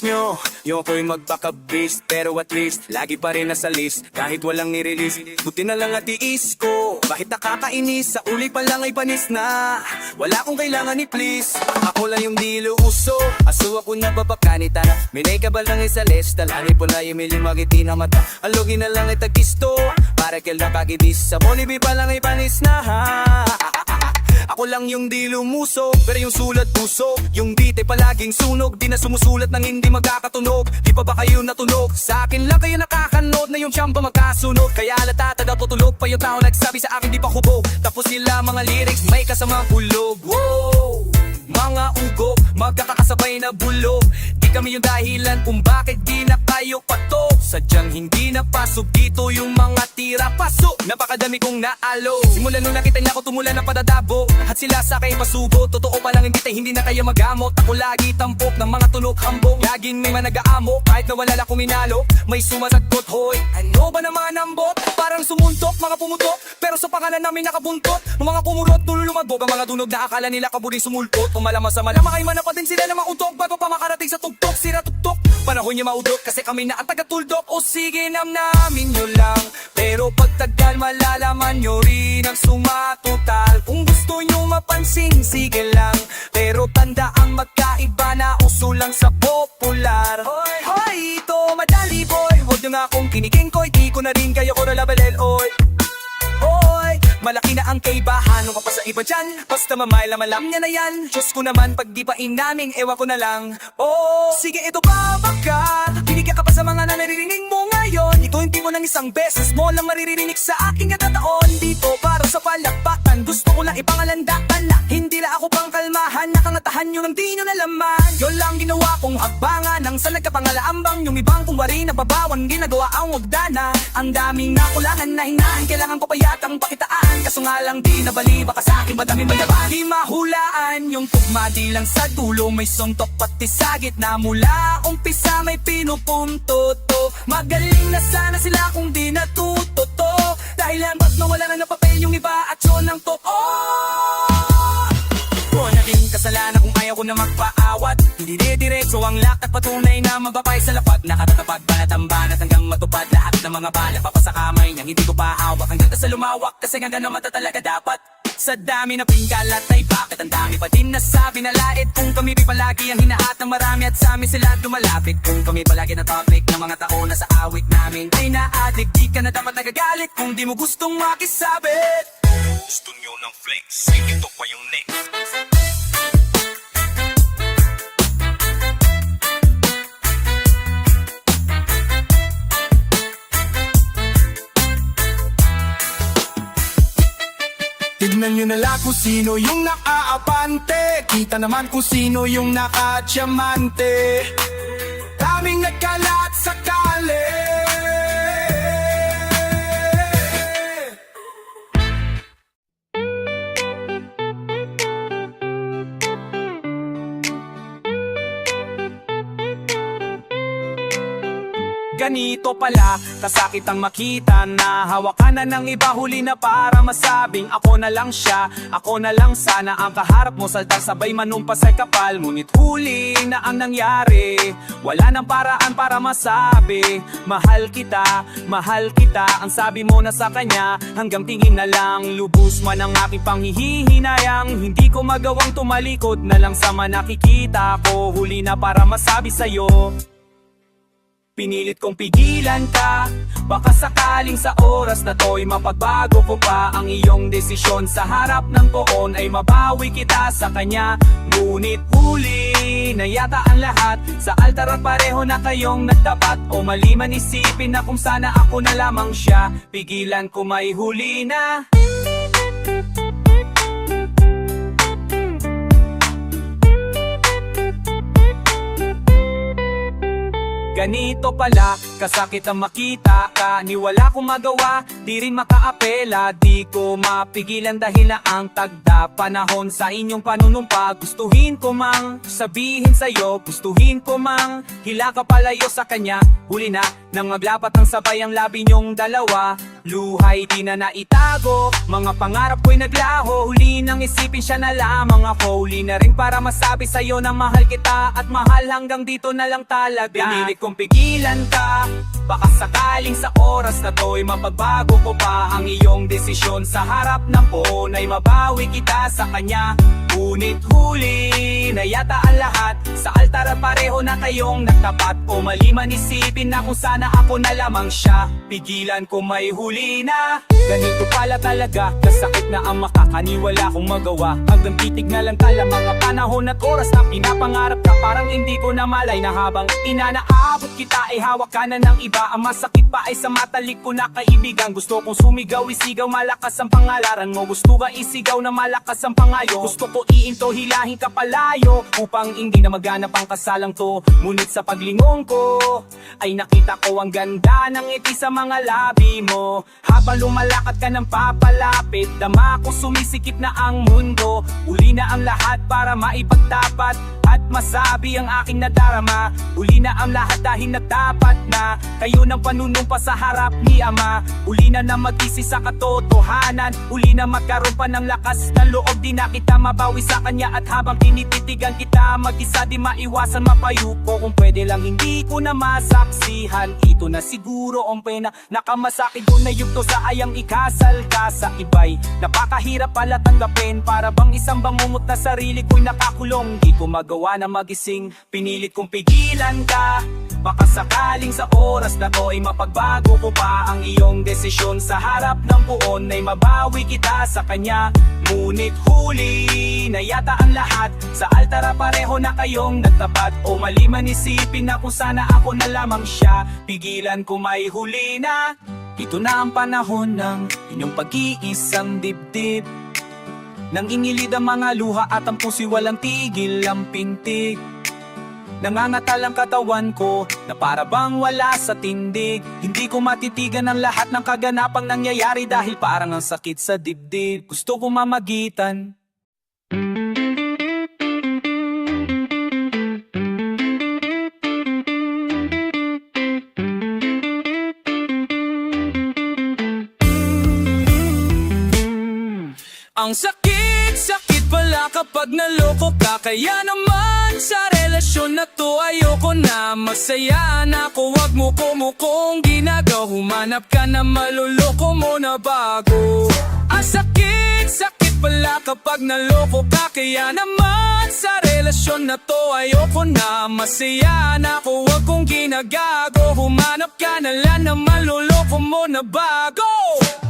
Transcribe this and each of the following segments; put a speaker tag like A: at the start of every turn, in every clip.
A: wish nyo yung ako'y magpaka-beast, pero at least lagi pa rin nasa list kahit walang nirelease. Buti na lang at tiis ko, bakit nakakainis, sa uli pa lang ay panis na. Wala akong kailangan ni please, ako lang yung dilo uso. Aso ako na babakanita, minay ka ba lang isa list, talangin po na yung miling magiti na mata. Alogin na lang ay tagisto, para kailan kakibis, sa bolibi pa lang ay panis na ha. Ako lang yung di lumuso, pero yung sulat puso. Yung dite palaging sunog, di na sumusulat ng hindi magkakatunog. Di pa ba kayo natunog? Sa akin lang kayo nakakanood na yung tiyamba magkasunod. Kaya latata daw tutulog pa yung tao nagsabi sa akin di pa hubog. Tapos sila mga lyrics may kasamang hulog. Wow! Mga ugo, magkakasabay na bulog. Di kami yung dahilan kung bakit di na kayo patok. Sadyang hindi napasok dito yung mga tira pasok. Napakadami kong naalo, simulan nung nakita niya ako tumulan ng padadabo. At sila sa akin pasubo, totoo pa lang hindi na kaya magamot. Ako lagi tampok ng mga tunog hambog. Laging may manag-aamo, kahit na wala lang kuminalo. May sumasagot, hoy, ano ba naman ang bot? Parang sumuntok, mga pumutok, pero sa pangalan namin nakabuntot. Mga kumurot, tuloy lumagbo, ang mga tunog na akala nila kaburing sumulpot. Kung malaman sa malama ay manapatin sila ng mga utok, bago pa makarating sa tuktok, sira tuktok. Panahon niya maudok, kasi kami na ang taga-tuldok. O sige, namnamin nyo lang, pero pagtagal malalaman nyo rin ang sumatotal. Kung gusto nyo mapansin, sige lang, pero tanda ang magkaiba na uso lang sa popular. Hoy, hoy, ito madali boy, huwag nyo nga akong kinikingkoy, di ko na rin kayo ko nalabalel, oy. Hoy, malaki na ang kaibahan, ano ka pa sa iba dyan? Basta mamayla malam niya na yan. Diyos ko naman, pag di pa inaming, ewan ko na lang. Oh, sige ito ba baka binigyan ka pa sa mga naririnig mo ngayon. Ito hindi mo ng isang beses mo lang maririnig sa aking katataon. Dito para sa palakpakan, gusto ko lang ipangalandakan na hindi na ako pang kalmahan, nakangatahan nyo ng di nyo nalaman. Yun lang ginawa kong hakbangan, nang sa nagkapangalaambang yung ibang kung wari na babawan, ginagawa ang wagdana. Ang daming nakulangan na hinahin, kailangan ko pa yatang pakitaan. Kaso nga lang di nabali, baka sa akin madaming mayaban. Di mahulaan yung tugma, di lang sa dulo may suntok, pati sa gitna. Mula umpisa may pinupunto to. Magaling na sana sila kung di natuto to. Dahilan ba't nawala na ng papel yung iba at yun ang totoo. Kung naging kasalanan kung ayaw ko na magpaawat, hindi diretso ang lakad, patunay na mababay sa lapat. Nakatatapag banat hanggang matupad lahat ng mga bala papasa kamay niyang hindi ko pa hawak. Hanggang sa lumawak kasi hanggang naman talaga dapat. Sa dami na pingkalat ay bakit ang dami pa din nasabi na lait. Kung kami palagi ang hinahat ng marami at sa amin sila dumalapit. Kung kami palagi na topic ng mga tao na sa awit namin ay na-addict, di ka na dapat nagagalit kung di mo gustong makisabit. Gusto nyo ng flakes, sige ito pa yung next. Tignan nyo na lang kung sino yung nakaabante. Kita naman kung sino yung nakadiamante. Daming nagkalat sa kale. Ganito pala, kasakit ang makita na hawakan na ng iba, huli na para masabing ako na lang siya, ako na lang sana ang kaharap mo. Saltar sabay manumpas ay kapal, ngunit huli na ang nangyari. Wala nang paraan para masabi mahal kita, ang sabi mo na sa kanya. Hanggang tingin na lang, lubos man ang aking panghihinayang. Hindi ko magawang tumalikod na lang sa manakikita ko. Huli na para masabi sa'yo, pinilit kong pigilan ka, baka sakaling sa oras na to'y mapagbago ko pa ang iyong desisyon. Sa harap ng poon ay mabawi kita sa kanya, ngunit huli na yata ang lahat. Sa altar at pareho na kayong nagtapat, o mali man isipin na kung sana ako na lamang siya. Pigilan ko may huli na. Ganito pala, kasakit ang makita ka, ni wala kong magawa, di rin makaapela. Di ko mapigilan dahil na ang tagda panahon sa inyong panunumpa. Gustuhin ko mang sabihin sa'yo, gustuhin ko mang hila ka palayo sa kanya. Huli na, nang maglapat ng sabay ang labi niyong dalawa. Luhay di na naitago, mga pangarap ko'y naglaho. Huli nang isipin siya na lamang ako. Huli na rin para masabi sa'yo na mahal kita. At mahal hanggang dito na lang talaga. Pinilit kong pigilan ka, baka sakaling sa oras na to'y mapagbago ko pa ang iyong desisyon. Sa harap ng poon ay mabawi kita sa kanya. Ngunit huli na yata ang lahat. Sa altar pareho na kayong nagtapat. O mali man isipin na kung sana ako na lamang siya. Pigilan ko may huli na. Ganito pala talaga, kasakit na ang makakaniwala kong magawa. Hanggang titig na lang tala mga panahon at oras na pinapangarap ka. Parang hindi ko na malay na habang inanaabot kita ay hawak ka na ng iba. Ang masakit pa ay sa matalik ko na kaibigan. Gusto kong sumigaw, isigaw, malakas ang pangalaran mo. Gusto ka isigaw na malakas ang pangayo. Gusto ko iinto, hilahin ka palayo upang hindi na maganap ang kasalang to. Ngunit sa paglingon ko ay nakita ko ang ganda ng ngiti sa mga labi mo. Habang lumalakad ka ng papalapit, dama ko sumisikip na ang mundo. Uli na ang lahat para maipagtapat at masabi ang aking nadarama. Uli na ang lahat dahil nagdapat na kayo ng panunumpa sa harap ni Ama. Uli na mag-isi sa katotohanan. Uli na magkaroon pa ng lakas ng loob. Di na kita mabawi sa kanya at habang tinititigan kita mag-isa di maiwasan mapayuko. Kung pwede lang hindi ko na masaksihan. Ito na siguro ang pena nakamasakit ko na yugto sa ayang ikasal ka sa iba'y napakahirap pala tanggapin. Para bang isang bangungot na sarili ko'y nakakulong. Di ko magawa na magising, pinilit kong pigilan ka. Baka sakaling sa oras na to ay mapagbago ko pa ang iyong desisyon. Sa harap ng puon ay mabawi kita sa kanya. Ngunit huli na yata ang lahat. Sa altara pareho na kayong nagtapat. O mali man isipin na kung sana ako na lamang siya. Pigilan ko may huli na. Ito na ang panahon ng inyong pag-iisang dibdib. Nangingilid ang mga luha at ang puso'y walang tigil ang pintig. Nangangatal ang katawan ko na para bang wala sa tindig. Hindi ko matitigan ang lahat ng kaganapang nangyayari dahil parang ang sakit sa dibdib. Gusto ko mamagitan. Ang sakit, sakit pala kapag naloko ka. Kaya naman sa relasyon na to ayoko na. Masaya na ako, wag mo kumukong ginagaw. Humanap ka na maluloko mo na bago. Ang sakit, sakit pala kapag naloko ka. Kaya naman sa relasyon na to ayoko na. Masaya na ako, wag kong ginagago. Humanap ka na lang na maluloko mo na bago.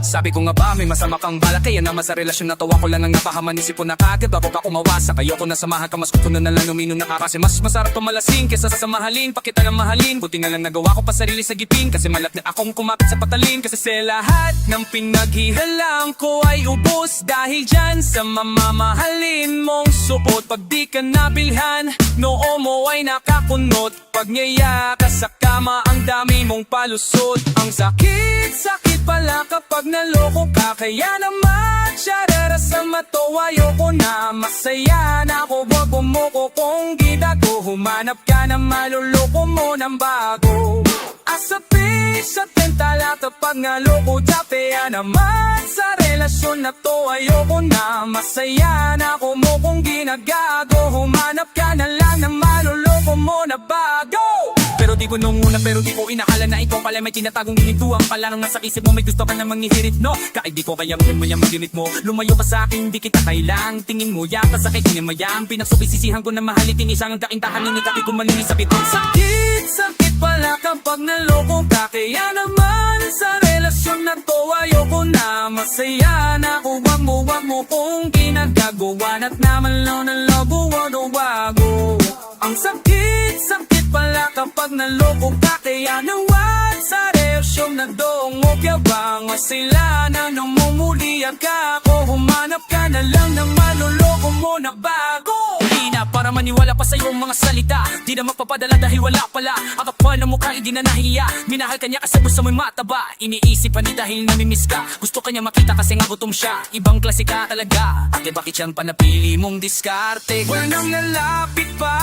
A: Sabi ko nga ba may masama kang balak. Kaya naman sa relasyon na to ako lang ang napahaman. Isip ko na kagad bago ka umawasa. Kayo ko na samahan ka, mas gusto na lang uminom na ka. Kasi mas masarap tumalasing kesa sa mahalin. Pakita ng mahalin, buti na lang nagawa ko pa sarili sa gipin. Kasi malat na akong kumapit sa patalin. Kasi sa lahat ng pinaghihalang ko ay ubos. Dahil dyan sa mamamahalin mong suot. Pag di ka nabilhan, noo mo ay nakakunot. Pag ngaya ka sa kama, ang dami mong palusot. Ang sakit, sakit pala kapag naloko ka. Kaya naman syarara sa mato ayoko na. Masaya na ako, wag mo ko kung gidago. Humanap ka na maluloko mo ng bago. Asapi sa tentala kapag naloko ka. Kaya naman sa relasyon na to ayoko na. Masaya na ako mo kung ginagago. Humanap ka na lang na maluloko mo na bago. Pero di ko nung una, pero di ko inakala na ikaw pala may tinatagong ginituan pala. Nang nasa isip mo may gusto ka namang ihirit, no? Kahit di ko kaya mo yung mag-unit mo. Lumayo ka sa akin, di kita kailang. Tingin mo yata sa akin, tingin mo yan. Pinagsubisisihan ko na mahalitin isang daking tahanin. Ikati ko maninis sa pitong sakit, sakit pala kapag naloko ka. Kaya naman sa relasyon na to ayoko na. Masaya na ako, wag mo kung ginagagawan. At naman lang ng lobo, wago. Ang sakit, sakit pala kapag naloko ka. Kaya naman sa relasyon na doong opya bang masila na namumulian ka ako. Humanap ka na lang ng maluloko mo na bago. Hindi na para maniwala pa sa iyong mga salita. Di na magpapadala dahil wala pala. Ang kapal na mukha hindi na nahiya. Minahal ka niya kasi gusto mo'y mataba. Iniisip pa ni dahil namimiss ka. Gusto ka niya makita kasi nga gutom siya. Ibang klase ka talaga. Ate bakit siyang panapili mong diskarte? Walang nalapit pa,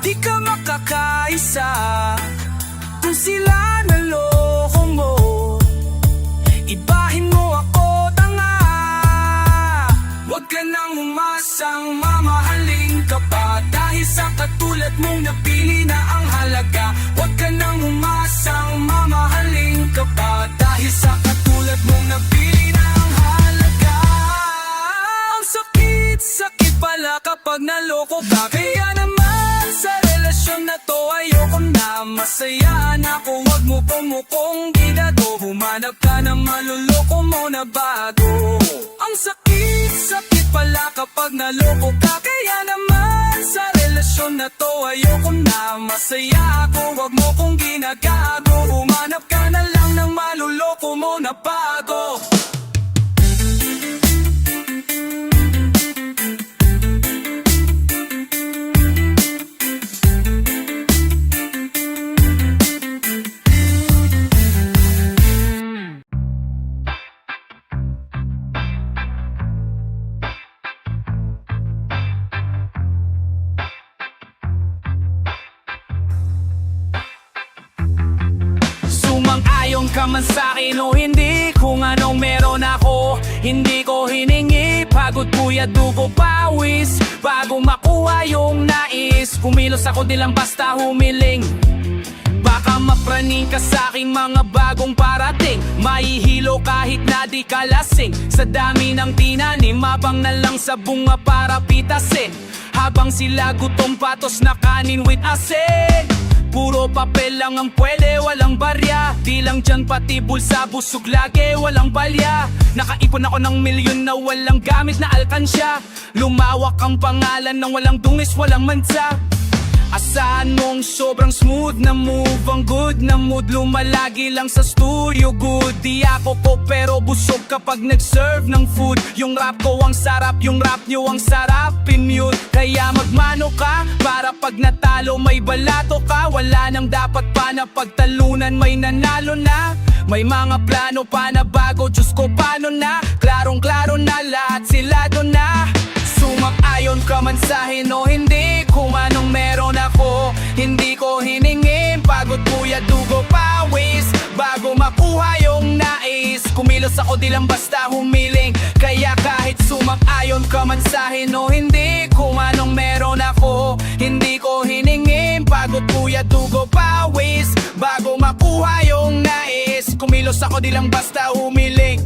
A: di ka makakaisa. Kung sila naloko mo, umasang mamahalin ka pa dahil sa katulad mong napili na ang halaga. Huwag ka nang umasang mamahalin ka pa dahil sa katulad mong napili na ang halaga. Ang sakit pala kapag naloko ka, kaya naman sa relasyon na to ayoko na. Masaya na ako, huwag mo pumukong ginado. Humanap ka na maluloko mo na bago. Ang sakit pala kapag naloko ka, kaya naman sa relasyon na to ayoko na. Masaya ako, huwag mo kong ginagago. Humanap ka na lang ng maluloko mo na bago. Sumang-ayon ka man sa'kin o hindi, kung anong meron ako hindi ko hiningi. Pagod, puyat, dugo, pawis bago makuha yung nais. Kumilos ako di lang basta humiling. Baka mapraning ka sa'king mga bagong parating. Mahihilo kahit na di ka lasing. Sa dami ng tinanim, mabang na lang sa bunga para pitasin. Habang sila gutom, patos na kanin with asin. Puro papel lang ang pwede, walang barya. Di lang dyan pati bulsa, busog lagi, walang balya. Nakaipon ako ng milyon na walang gamit na alkansya. Lumawak ang pangalan ng walang dungis, walang mansa. Asahan mong sobrang smooth na move, ang good na mood. Lumalagi lang sa studio good. Di ako ko pero busog kapag nag-serve ng food. Yung rap ko ang sarap, yung rap nyo ang sarap in-mute. Kaya magmano ka para pag natalo may balato ka. Wala nang dapat pa na pagtalunan, may nanalo na. May mga plano pa na bago, Diyos ko paano na. Klarong-klaro na lahat sila doon na. Sumang-ayon ka man sa'kin o hindi, kung anong meron ako hindi ko hiningin. Pagod, puyat, dugo, pawis bago makuha yung nais. Kumilos ako di lang basta humiling. Kaya kahit sumang-ayon ka man sa'kin o hindi, kung anong meron ako hindi ko hiningin. Pagod, puyat, dugo, pawis bago makuha yung nais. Kumilos ako di lang basta humiling.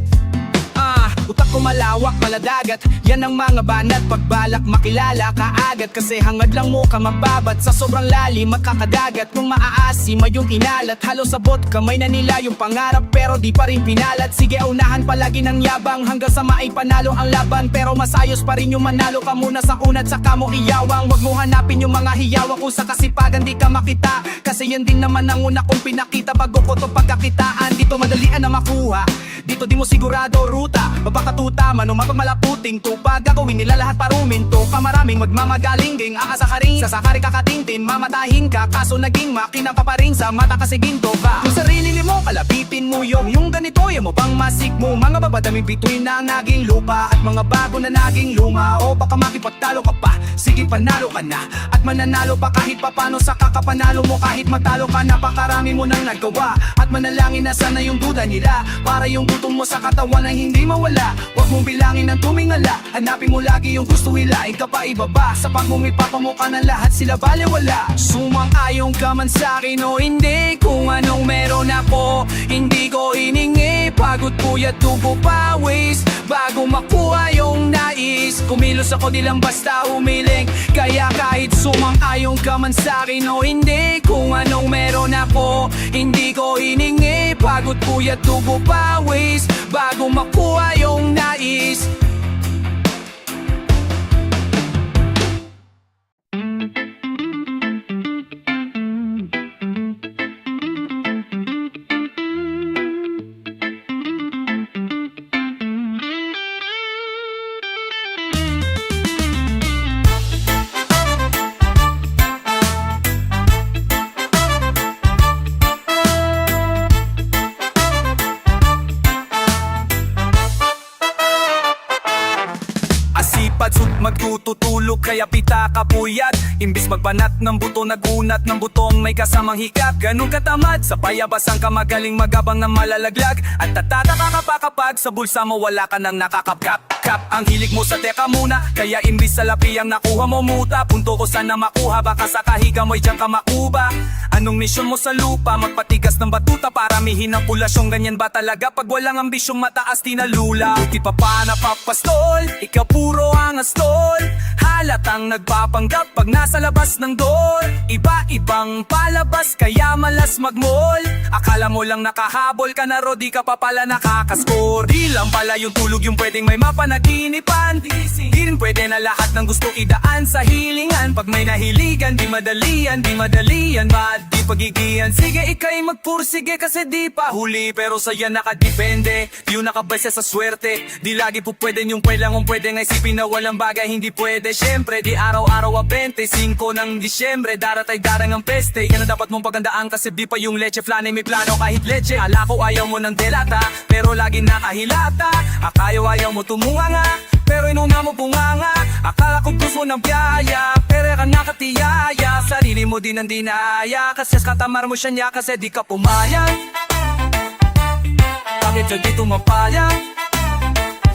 A: Utak ko malawak, maladagat. Yan ang mga banat. Pagbalak makilala ka agad. Kasi hangad lang mo ka mababat. Sa sobrang lalim magkakadagat. Kung maaasim ay yung inalat. Halos sabot kamay na nila yung pangarap pero di pa rin pinalat. Sige unahan palagi ng yabang hanggang sa maipanalo ang laban. Pero masayos pa rin yung manalo ka muna sa unat saka mo iyawang. Wag mo hanapin yung mga hiyawang kung sa kasipagan di ka makita. Kasi yan din naman ang una kong pinakita. Bago ko to pagkakitaan dito madalian na makuha. Dito di mo sigurado ruta. Mapakatuta man o mapagmalaputing tupag. Gagawin nila lahat paruminto ka maraming magmamagaling ding aasa ka rin. Sasakari kakatintin mamatahin ka. Kaso naging makina pa rin sa mata kasi ginto ka. Kung sarili mo kalapitin mo yung ganito. Yan mo bang masik mo mga babadaming bituin na naging lupa. At mga bago na naging luma. O baka makipagtalo ka pa. Sige panalo ka na. At mananalo pa kahit papano sa kakapanalo mo. Kahit matalo ka napakarami mo nang nagawa. At manalangin na sana yung duda nila. Para yung gutom mo sa katawan ay hindi mawala. Huwag mong bilangin ang tumingala. Hanapin mo lagi yung gusto hilain ka pa ibaba. Sa pagmumipapa mo ka ng lahat sila balewala. Sumang-ayon ka man sa'kin o hindi, kung anong meron ako hindi ko hiningi. Pagod, puyat, dugo, pawis bago makuha yung nais. Kumilos ako di lang basta humiling. Kaya kahit sumang-ayon ka man sa'kin o hindi, kung anong meron ako hindi ko hiningi. Pagod, puyat, dugo, pawis bago makuha yung nais. Sipad, magtuto tutulog kaya pita ka puyat. Imbis magbanat ng buto, nagunat ng butong may kasamang hikap. Ganun katamad, sa payabasan ka magaling magabang ng malalaglag. At tatataka ka pa kapag sa bulsa mo wala ka nang nakakapkap. Ang hilig mo sa teka muna, kaya imbis sa lapi ang nakuha mo muta. Punto ko sana makuha, baka sa kahiga mo'y dyan ka makuba. Anong misyon mo sa lupa? Magpatigas ng batuta, paramihin ang pulasyon. Ganyan ba talaga pag walang ambisyong mataas tinalula? Di pa pa napapastol, ikaw puro angas tol. Halatang nagpapanggap pag nasa labas ng door. Iba-ibang palabas kaya malas magmall. Akala mo lang nakahabol ka na ro, di ka pa pala nakakaskor. Di lang pala yung tulog yung pwedeng may mapanaginipan. Di rin pwede na lahat ng gusto idaan sa hilingan. Pag may nahiligan, di madalian, bad di pagigian. Sige ikay magpursige kasi di pa huli, pero sa'ya nakadepende. Di yung nakabase sa swerte, di lagi po pwede yung kailangan pwede nga isipin na walang bagay hindi pwede. Syempre di araw-araw ang 25 ng Disyembre, daratay darang ang peste. Yan ang dapat mong pagandaan kasi di pa yung leche flan ay may plano kahit leche. Ala ko ayaw mo ng delata, pero lagi nakahilata. Ayaw mo tumunganga, pero inuna mo bunganga. Akala ko gusto ng biyaya, pero ka nakatiyaya. Sarili mo din ang dinaya, kasi katamar mo siya niya kasi di ka pumayag. Bakit siya di tumapayag?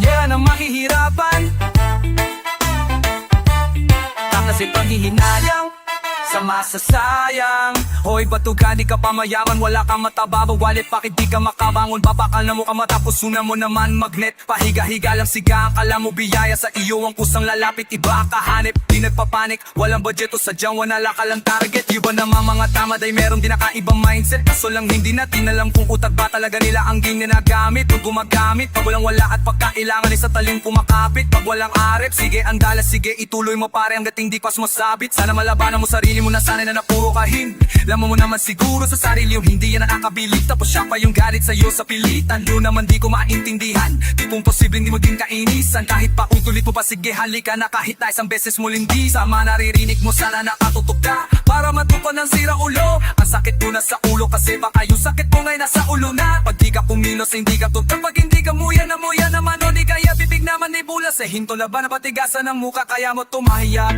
A: Yan ang makihirapan, kasi panghihinayang sa masasayang. Hoy bato ka, di ka pa mayaman, wala kang matababa wallet, bakit di ka makabangon? Babakal na mo ka matapos una mo naman magnet. Pahiga-higa lang siga, akala mo biyaya sa iyo ang kusang lalapit, iba kahanip. Di nagpapanik, walang budget o sadyang wala ka lang target. Iba naman mga tamad ay meron din nakaibang mindset, kaso lang hindi natin alam kung utak ba talaga nila ang ginagamit o gumagamit. Pag walang wala at pagkailangan isa taling kumakapit. Pag walang arep, sige andalas, sige ituloy mo pare hanggat hindi pas masabit. Sana malabanan mo sarili mo na sanay na napuro kahin. Alam mo naman siguro sa sarili yung hindi yan nakakabilib, tapos siya pa yung galit sa'yo sa pilitan. Yun naman di ko maintindihan, tipong posibleng di mo din kainisan. Kahit pa utulit mo pa sige halika na, kahit na isang beses mo lindi. Sama naririnig mo sana nakatutok ka, para matupan ng sira ulo. Ang sakit mo na sa ulo kasi baka yung sakit mo ngay nasa ulo na. Pag di ka puminos hindi ka tuntang, pag hindi ka muya naman o di kaya bibig naman ni bulas. Eh hinto na ba na patigasan ng muka kaya mo tumahiya?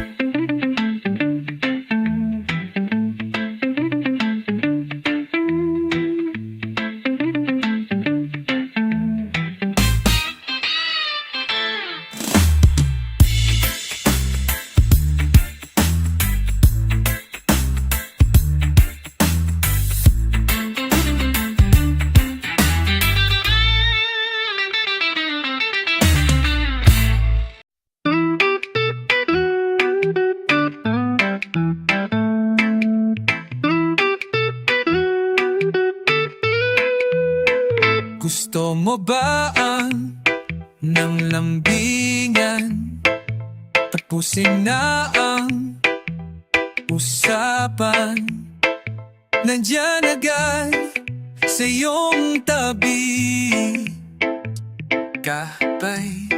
A: Gusto mo ba ang ng lambingan? Tapusin na ang usapan. Nandyan agad sa iyong tabi, kapay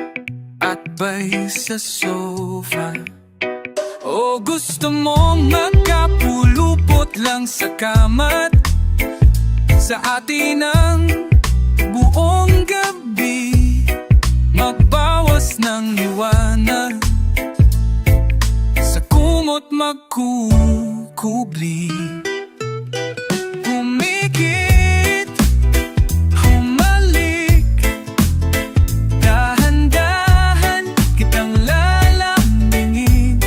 A: at bay sa sofa. O gusto mong magkapulupot lang sa kamat, sa atin ang buong gabi, magbawas ng liwanag, sa kumot magkukubli. Humigit, humalik, dahan-dahan kitang lalambingin.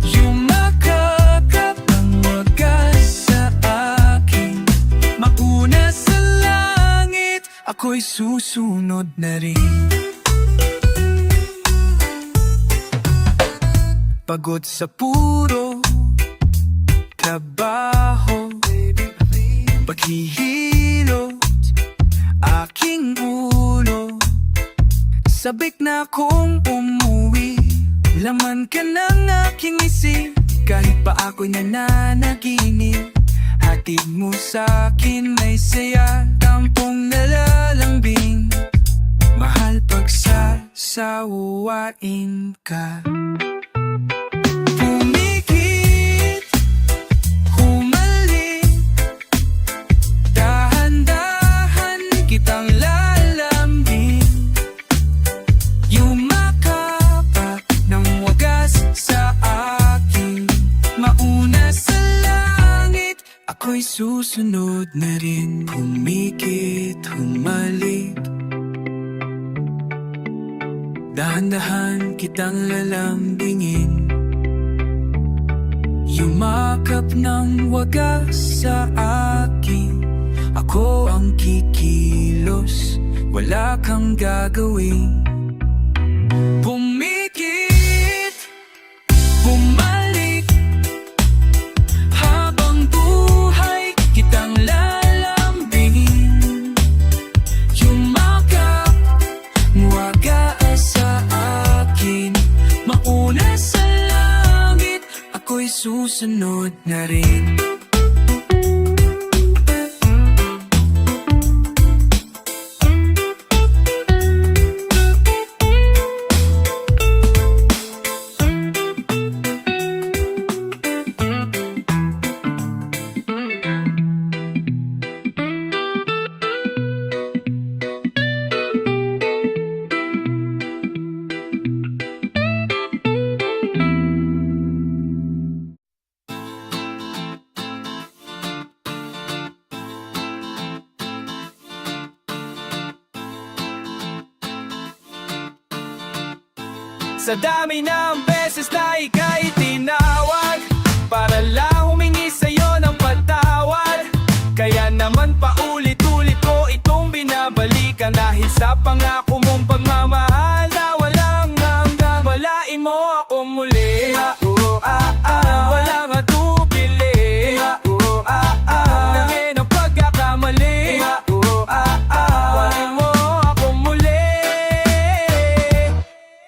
A: Yumakap ang wagas sa akin, mauna sa ako'y susunod na rin. Pagod sa puro trabaho, paghihilot aking ulo. Sabik na akong umuwi, laman ka ng aking isip. Kahit pa ako'y nananaginip, hatid mo sa'kin may saya, tampong nalalambing. Mahal pagsasawain ka. Pumikit, humalik, dahan-dahan kitang lalambing. Yumakap ng ako'y susunod na rin. Humikit, humalik, dahan-dahan kitang lalambingin. Yumakap ng wagas sa akin, ako ang kikilos, wala kang gagawin. Pumikit, bumalik, habang buhay kitang lalambingin. Yumakap, wagas sa akin, mauna sa langit, ako'y susunod na rin. Sa dami ng beses na ika'y tinawag, para lang humingi sa'yo ng patawad. Kaya naman paulit-ulit ko itong binabalikan, dahil sa pangako mong pagmamahal na walang hanggang. Walain mo ako muli, walang atubili, nangin ang pagkakamali. Walain mo ako muli.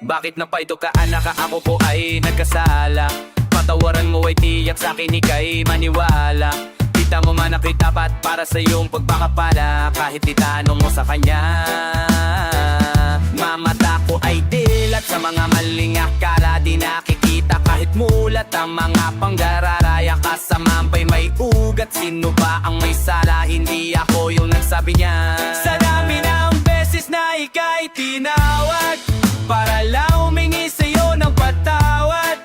A: Bakit na pa ito kaanaka, ako po ay nagkasala? Patawaran mo ay tiyak sa'kin ika'y maniwala. Kita mo man ako'y tapat para sa iyong pagpapapala, kahit itanong mo sa kanya. Mamata ko ay dilat sa mga maling akala, di nakikita kahit mulat ang mga pangdararaya. Kasamampay may ugat, sino ba ang may sala? Hindi ako yung nagsabi niya. Sa dami ng beses na ika'y tinawag, para lang humingi sa'yo ng patawad.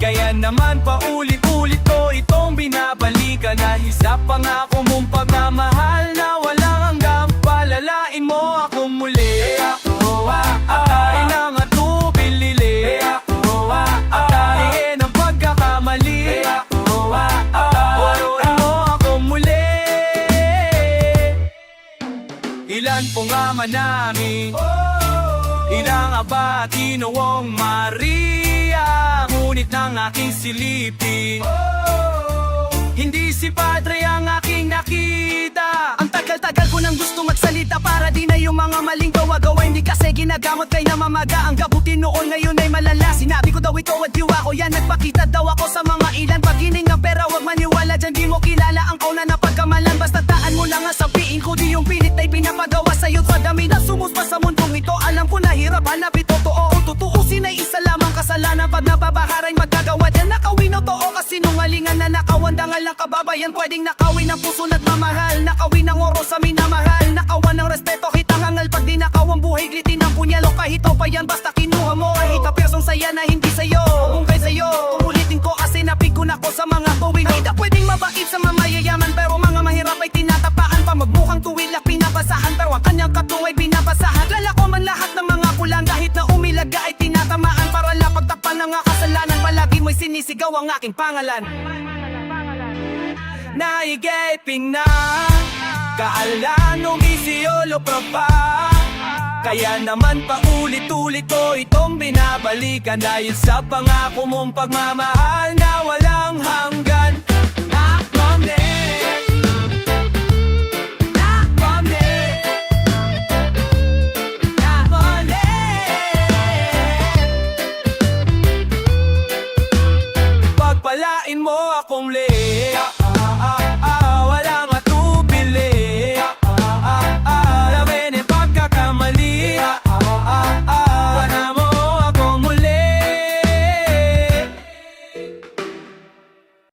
A: Kaya naman paulit-ulit ko itong binabalikan, dahil sa pangako mong pagmamahal na walang hanggang. Palalain mo ako muli, akain ang atubili, akain ang pagkakamali. Waruin mo ako muli. Ilan pong ama namin, ilang aba, Ginoong Maria, ngunit ng aking silipin, hindi si Padre ang aking nakita. Ang tagal-tagal ko nang gusto magsalita, para di na yung mga maling gawa-gawa, hindi kasi ginagamot kay namamaga. Ang gabuti noon ngayon ay malala, sinabi ko daw ito at diwa ko yan. Nagpakita daw ako sa mga ilan, paghiling ng pera wag maniwala dyan. Di mo kilala ang kauna na pagkamalan, basta taan mo lang ang sabihin ko. Di yung pilit ay pinapagawa sa'yo, padami na sumuspa sa mundong ito. Alam ko na hirap hanapin totoo, o tutuusin ay isa lamang kasalanan. Pag nababaharay magagawa yan, nakawin o too kasinungalingan na nakawan. Dangal ng kababayan, pwedeng nakawin ng puso nagmamahal, nakawin ng oros sa minamahal, nakawan ng respeto, hitangangal. Pag di nakawang buhay, glitin ng punyalo, kahit o pa yan, basta kinuha mo. Kahit na persong saya na hindi sa'yo, kung kay sa'yo. Umulitin ko kasi napikon ako sa mga tuwing. Hindi pwedeng mabait sa mamayayaman, pero mga mahirap ay tinatapaan pa. Magmukhang tuwilak pinapasahan, pero ang kanyang katuway binabasahan. Lala ko man lahat ng mga kulang, kahit na umilaga ay tinatamaan. Para lang pagtakpan ng mga kasalanan, palagi mo'y sinisigaw ang aking pangalan. Naigiping na kaalanong isiolo pa. Kaya naman paulit-ulit ko itong binabalikan, dahil sa pangako mong pagmamahal na walang hanggan.